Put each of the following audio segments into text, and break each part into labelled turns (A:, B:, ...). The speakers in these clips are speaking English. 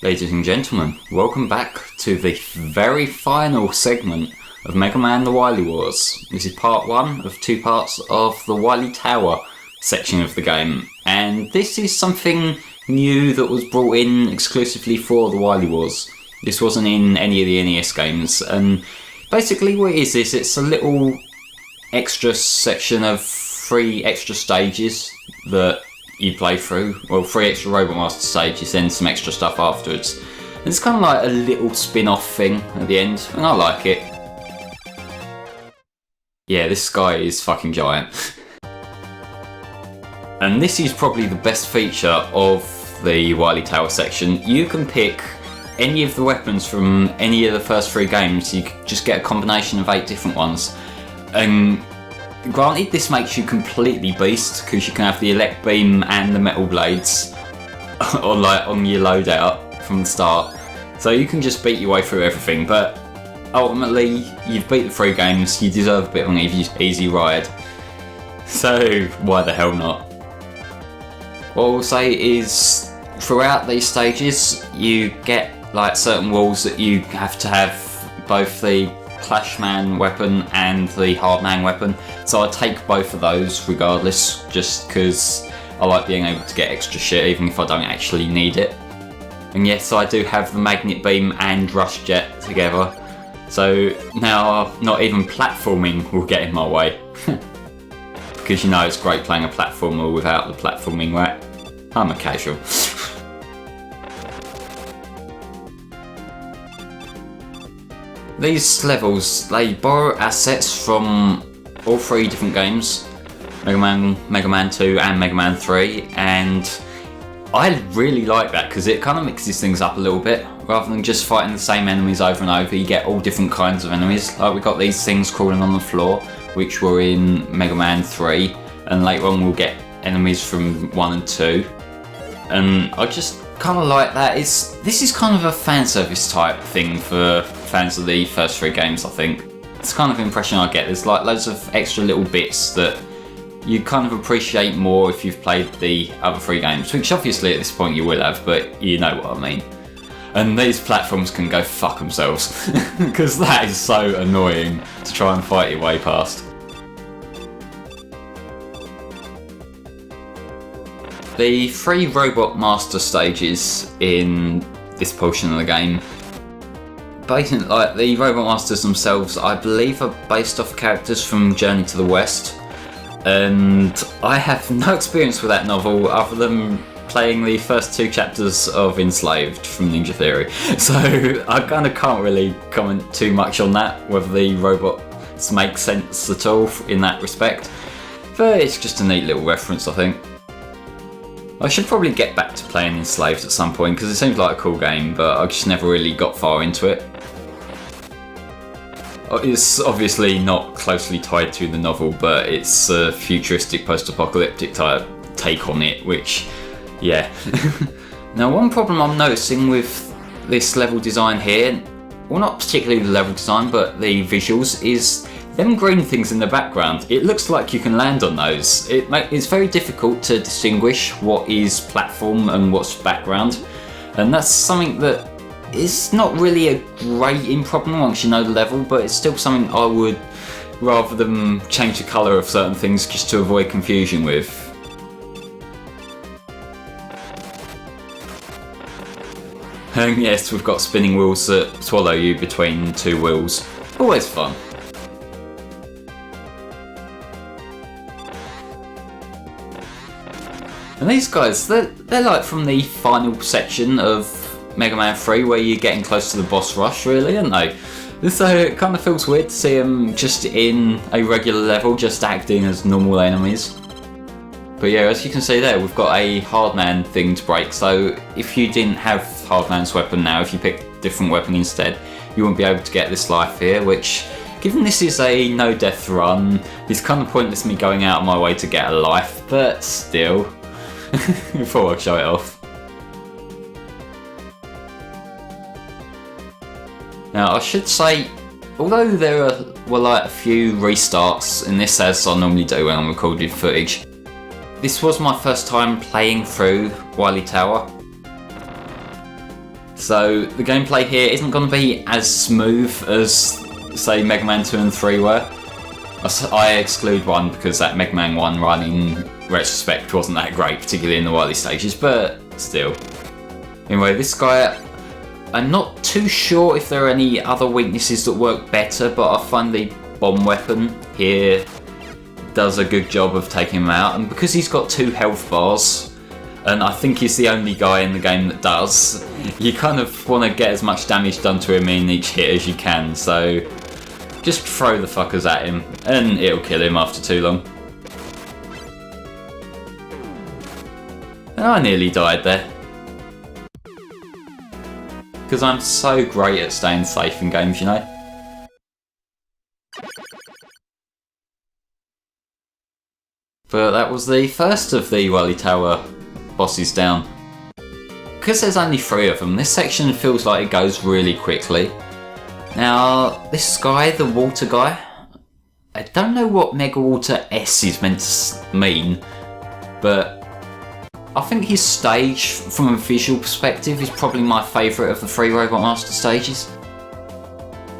A: Ladies and gentlemen, welcome back to the very final segment of Mega Man The Wily Wars. This is part 1 of 2 parts of the Wily Tower section of the game, and this is something new that was brought in exclusively for the Wily Wars. This wasn't in any of the NES games, and basically what it is it's a little extra section of 3 extra stages that you play through. Well, 3 extra Robot Master stages, then some extra stuff afterwards. And it's kind of like a little spin-off thing at the end, and I like it. Yeah, this guy is fucking giant. And this is probably the best feature of the Wily Tower section. You can pick any of the weapons from any of the first 3 games. You can just get a combination of 8 different ones. And granted, this makes you completely beast because you can have the elect beam and the metal blades on your loadout from the start. So you can just beat your way through everything, but ultimately you've beat the 3 games, you deserve a bit of an easy ride. So why the hell not? What I will say is, throughout these stages you get like certain walls that you have to have both the Clashman weapon and the Hardman weapon, so I take both of those regardless, just because I like being able to get extra shit even if I don't actually need it. And yes, I do have the Magnet Beam and Rush Jet together, so now not even platforming will get in my way. Because you know it's great playing a platformer without the platforming, right? I'm a casual. These levels, they borrow assets from all 3 different games, Mega Man 2 and Mega Man 3, and I really like that because it kind of mixes things up a little bit. Rather than just fighting the same enemies over and over, you get all different kinds of enemies. Like we got these things crawling on the floor, which were in Mega Man 3, and later on we'll get enemies from 1 and 2. And I just kind of like that. This is kind of a fan service type thing for fans of the first 3 games, I think. It's the kind of impression I get. There's like loads of extra little bits that you kind of appreciate more if you've played the other 3 games, which obviously at this point you will have, but you know what I mean. And these platforms can go fuck themselves, because that is so annoying to try and fight your way past. The 3 Robot Master stages in this portion of the game, basically, like the Robot Masters themselves, I believe are based off characters from Journey to the West, and I have no experience with that novel other than playing the first 2 chapters of Enslaved from Ninja Theory, so I kind of can't really comment too much on that, whether the robots make sense at all in that respect, but it's just a neat little reference, I think. I should probably get back to playing Enslaved at some point because it seems like a cool game, but I just never really got far into it. It's obviously not closely tied to the novel, but it's a futuristic post-apocalyptic type take on it, which, yeah. Now, one problem I'm noticing with this level design here, well, not particularly the level design, but the visuals, is them green things in the background. It looks like you can land on those. It's very difficult to distinguish what is platform and what's background, and that's something that is not really a great problem once you know the level, but it's still something I would rather than change the colour of certain things just to avoid confusion with. And yes, we've got spinning wheels that swallow you between 2 wheels. Always fun. And these guys, they're like from the final section of Mega Man 3 where you're getting close to the boss rush, really, aren't they? So it kind of feels weird to see them just in a regular level, just acting as normal enemies. But yeah, as you can see there, we've got a Hardman thing to break, so if you didn't have Hardman's weapon now, if you picked a different weapon instead, you wouldn't be able to get this life here, which, given this is a no-death run, it's kind of pointless me going out of my way to get a life, but still. Before I show it off. Now I should say, although there were like a few restarts in this, as I normally do when I'm recording footage, this was my first time playing through Wily Tower. So the gameplay here isn't going to be as smooth as, say, Mega Man 2 and 3 were. I exclude 1 because that Mega Man 1 run in retrospect wasn't that great, particularly in the Wily stages, but still. Anyway, this guy, I'm not too sure if there are any other weaknesses that work better, but I find the bomb weapon here does a good job of taking him out, and because he's got 2 health bars, and I think he's the only guy in the game that does, you kind of want to get as much damage done to him in each hit as you can, so just throw the fuckers at him, and it'll kill him after too long. And I nearly died there. Because I'm so great at staying safe in games, you know? But that was the first of the Wily Tower bosses down. Because there's only 3 of them, this section feels like it goes really quickly. Now, this guy, the water guy, I don't know what Mega Water S is meant to mean, but I think his stage, from a visual perspective, is probably my favourite of the 3 Robot Master stages.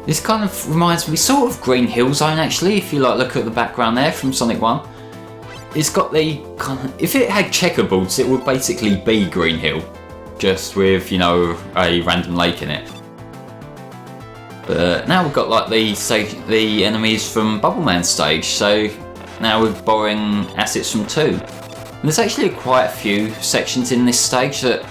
A: This kind of reminds me sort of Green Hill Zone actually, if you like look at the background there from Sonic 1. It's got the kind of, if it had checkerboards it would basically be Green Hill, just with, you know, a random lake in it. But now we've got like the enemies from Bubble Man stage, so now we're borrowing assets from 2. And there's actually quite a few sections in this stage that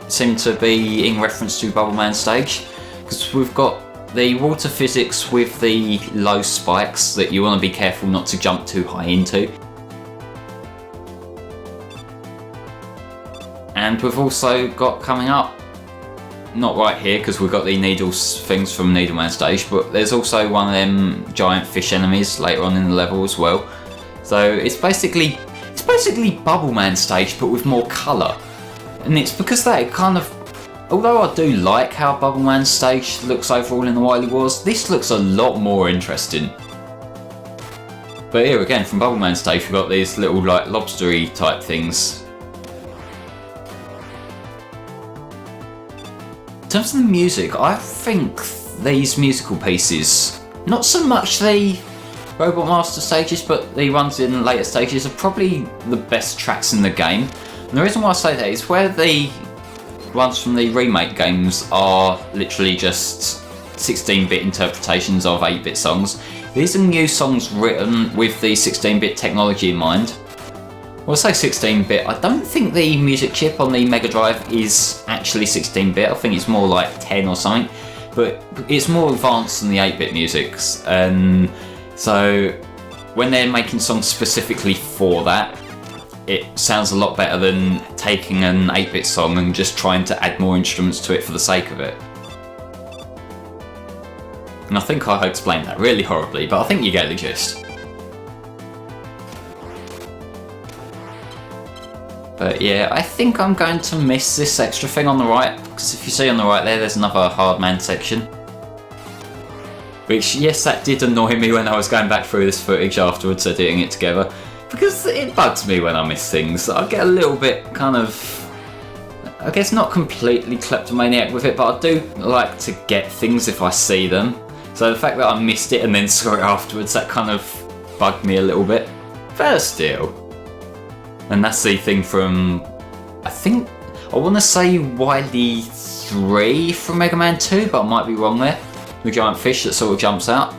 A: seem to be in reference to Bubble Man stage, because we've got the water physics with the low spikes that you want to be careful not to jump too high into. And we've also got coming up, not right here because we've got the needles things from Needleman stage, but there's also one of them giant fish enemies later on in the level as well. So it's basically Bubble Man stage but with more colour. And it's because that it kind of, although I do like how Bubble Man stage looks overall in the Wily Wars, this looks a lot more interesting. But here again, from Bubble Man stage we've got these little like lobstery type things. In terms of the music, I think these musical pieces, not so much the Robot Master stages, but the ones in later stages are probably the best tracks in the game. And the reason why I say that is where the ones from the remake games are literally just 16-bit interpretations of 8-bit songs, these are new songs written with the 16-bit technology in mind. Well, I say 16-bit, I don't think the music chip on the Mega Drive is actually 16-bit, I think it's more like 10 or something, but it's more advanced than the 8-bit music, and so when they're making songs specifically for that, it sounds a lot better than taking an 8-bit song and just trying to add more instruments to it for the sake of it. And I think I explained that really horribly, but I think you get the gist. But yeah, I think I'm going to miss this extra thing on the right, because if you see on the right there, there's another Hard Man section. Which, yes, that did annoy me when I was going back through this footage afterwards, editing it together, because it bugs me when I miss things. I get a little bit kind of, I guess not completely kleptomaniac with it, but I do like to get things if I see them. So the fact that I missed it and then saw it afterwards, that kind of bugged me a little bit. But still. And that's the thing from, I think, I want to say Wily 3 from Mega Man 2, but I might be wrong there. The giant fish that sort of jumps out.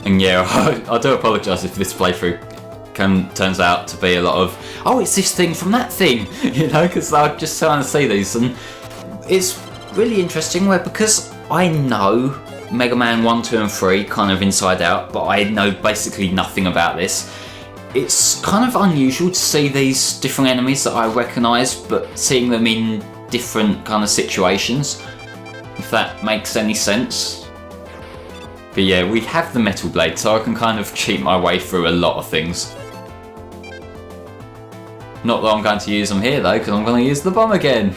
A: And yeah, I do apologise if this playthrough turns out to be a lot of, oh, it's this thing from that thing, you know, because I'm just trying to see these. And it's really interesting where, because I know Mega Man 1, 2 and 3 kind of inside out, but I know basically nothing about this. It's kind of unusual to see these different enemies that I recognise, but seeing them in different kind of situations, if that makes any sense. But yeah, we have the metal blade, so I can kind of cheat my way through a lot of things. Not that I'm going to use them here though, because I'm going to use the bomb again.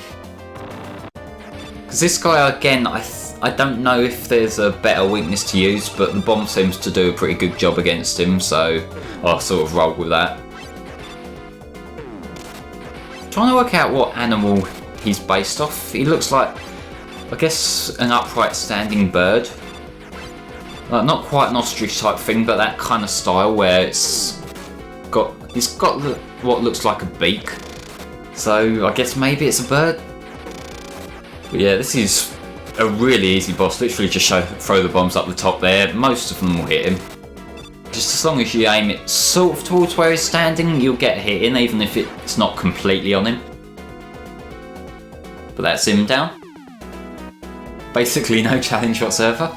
A: Because this guy again, I don't know if there's a better weakness to use, but the bomb seems to do a pretty good job against him, so I'll sort of roll with that. trying to work out what animal he's based off. He looks like, I guess, an upright standing bird. Like, not quite an ostrich type thing, but that kind of style where it's got what looks like a beak. So I guess maybe it's a bird. But yeah, this is a really easy boss. Literally just throw the bombs up the top there. Most of them will hit him. Just as long as you aim it sort of towards where he's standing, you'll get a hit in, even if it's not completely on him. But that's him down. Basically no challenge whatsoever.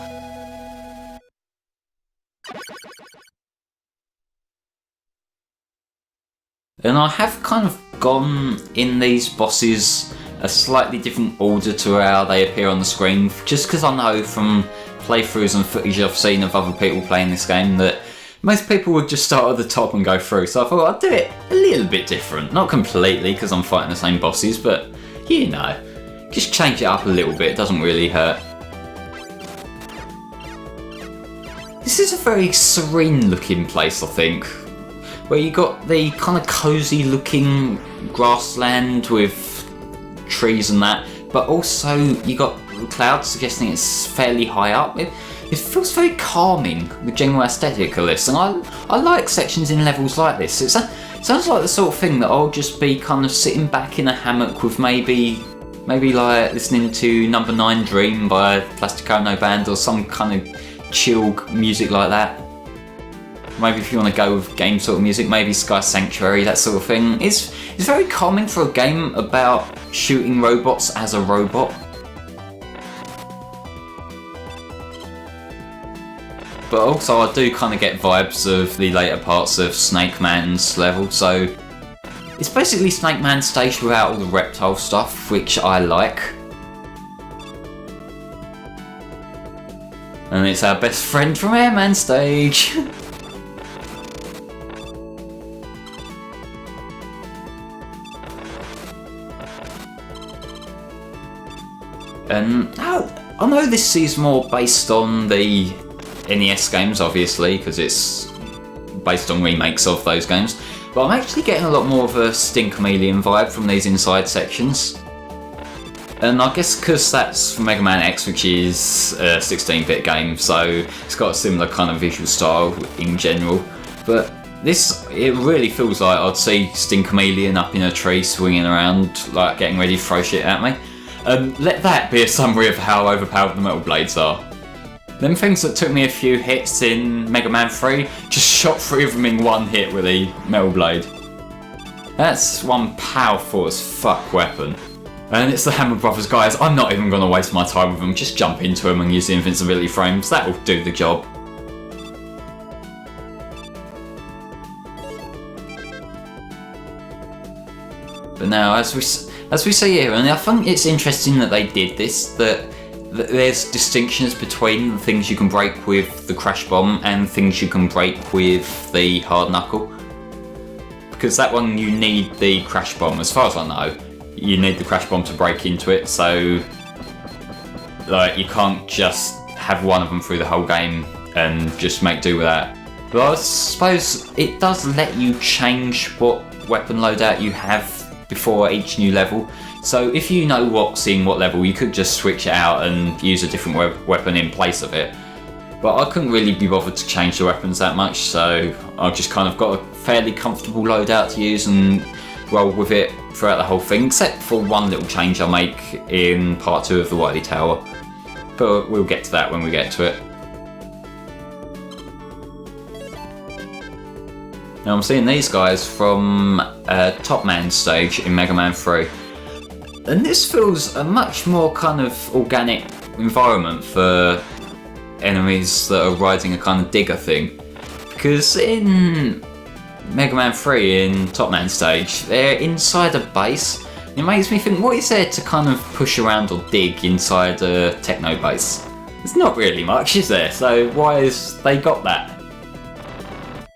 A: And I have kind of gone in these bosses a slightly different order to how they appear on the screen, just because I know from playthroughs and footage I've seen of other people playing this game that most people would just start at the top and go through. So I thought I'd do it a little bit different. Not completely, because I'm fighting the same bosses, but you know, just change it up a little bit, it doesn't really hurt. This is a very serene looking place, I think, where you got the kind of cozy looking grassland with trees and that, but also you got clouds suggesting it's fairly high up. It feels very calming, the general aesthetic of this, and I like sections in levels like this. It sounds like the sort of thing that I'll just be kind of sitting back in a hammock with maybe like listening to Number 9 Dream by Plastic Ono Band or some kind of chill music like that. Maybe if you want to go with game sort of music, maybe Sky Sanctuary, that sort of thing. It's very calming for a game about shooting robots as a robot. But also I do kind of get vibes of the later parts of Snake Man's level, so it's basically Snake Man stage without all the reptile stuff, which I like. And it's our best friend from Airman stage. And I know this is more based on the NES games, obviously, because it's based on remakes of those games, but I'm actually getting a lot more of a Sting Chameleon vibe from these inside sections. And I guess because that's from Mega Man X, which is a 16-bit game, so it's got a similar kind of visual style in general. But this, it really feels like I'd see Sting Chameleon up in a tree swinging around, like getting ready to throw shit at me. Let that be a summary of how overpowered the metal blades are. Them things that took me a few hits in Mega Man 3, just shot through them in one hit with a metal blade. That's one powerful as fuck weapon. And it's the Hammer Brothers guys. I'm not even going to waste my time with them, just jump into them and use the invincibility frames, that'll do the job. But now, as we see here, and I think it's interesting that they did this, that there's distinctions between the things you can break with the Crash Bomb and things you can break with the Hard Knuckle. Because that one you need the Crash Bomb, as far as I know, you need the Crash Bomb to break into it, so like you can't just have one of them through the whole game and just make do with that. But I suppose it does let you change what weapon loadout you have before each new level. So if you know what's in what level, you could just switch it out and use a different weapon in place of it. But I couldn't really be bothered to change the weapons that much, so I've just kind of got a fairly comfortable loadout to use and roll with it throughout the whole thing, except for one little change I make in part 2 of the Wily Tower. But we'll get to that when we get to it. Now I'm seeing these guys from Top Man stage in Mega Man 3. And this feels a much more kind of organic environment for enemies that are riding a kind of digger thing. Because in Mega Man 3 in Top Man stage, they're inside a base. It makes me think, what is there to kind of push around or dig inside a techno base? There's not really much, is there? So why has they got that?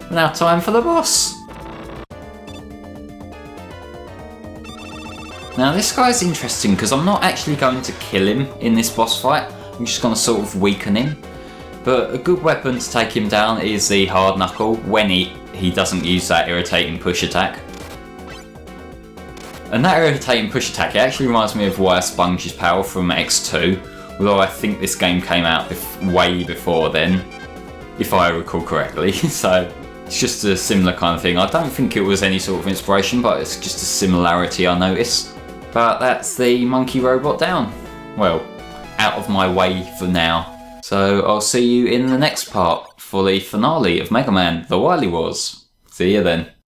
A: Now time for the boss. Now this guy's interesting because I'm not actually going to kill him in this boss fight, I'm just going to sort of weaken him. But a good weapon to take him down is the Hard Knuckle when he doesn't use that irritating push attack. And that irritating push attack, it actually reminds me of Wire Sponge's power from X2, although I think this game came out way before then, if I recall correctly. So it's just a similar kind of thing. I don't think it was any sort of inspiration, but it's just a similarity I noticed. But that's the monkey robot down. Well, out of my way for now. So I'll see you in the next part for the finale of Mega Man: The Wily Wars. See you then.